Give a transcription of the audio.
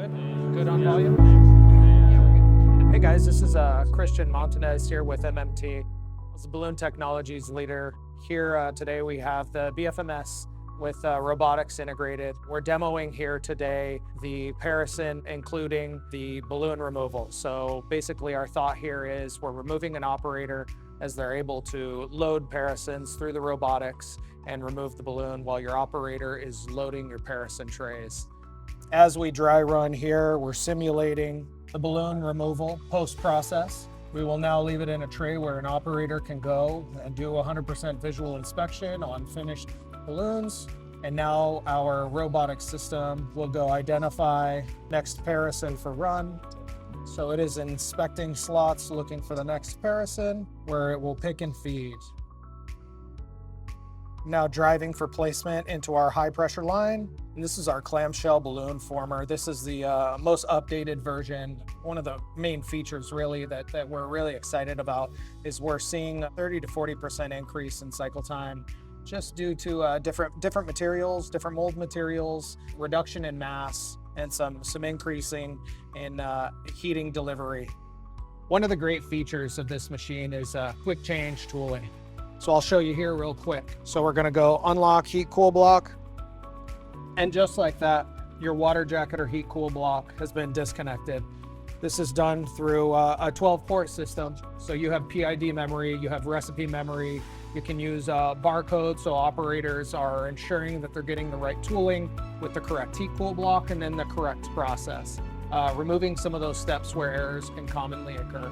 Good. Good on volume? Hey guys, this is Christian Montanez here with MMT. As the balloon technologies leader here today, we have the BFMS with robotics integrated. We're demoing here today the 𝐸, including the balloon removal. So basically our thought here is we're removing an operator as they're able to load 𝐸 through the robotics and remove the balloon while your operator is loading your 𝐸 trays. As we dry run here, we're simulating the balloon removal post-process. We will now leave it in a tray where an operator can go and do 100% visual inspection on finished balloons. And now our robotic system will go identify next 𝐸 for run. So it is inspecting slots, looking for the next 𝐸 where it will pick and feed. Now driving for placement into our high pressure line. And this is our clamshell balloon former. This is the most updated version. One of the main features really that we're really excited about is we're seeing a 30 to 40% increase in cycle time just due to different materials, different mold materials, reduction in mass, and some increasing in heating delivery. One of the great features of this machine is quick change tooling. So I'll show you here real quick. So we're gonna go unlock heat cool block. And just like that, your water jacket or heat cool block has been disconnected. This is done through a 12-port system. So you have PID memory, you have recipe memory, you can use barcodes, so operators are ensuring that they're getting the right tooling with the correct heat cool block and then the correct process, removing some of those steps where errors can commonly occur.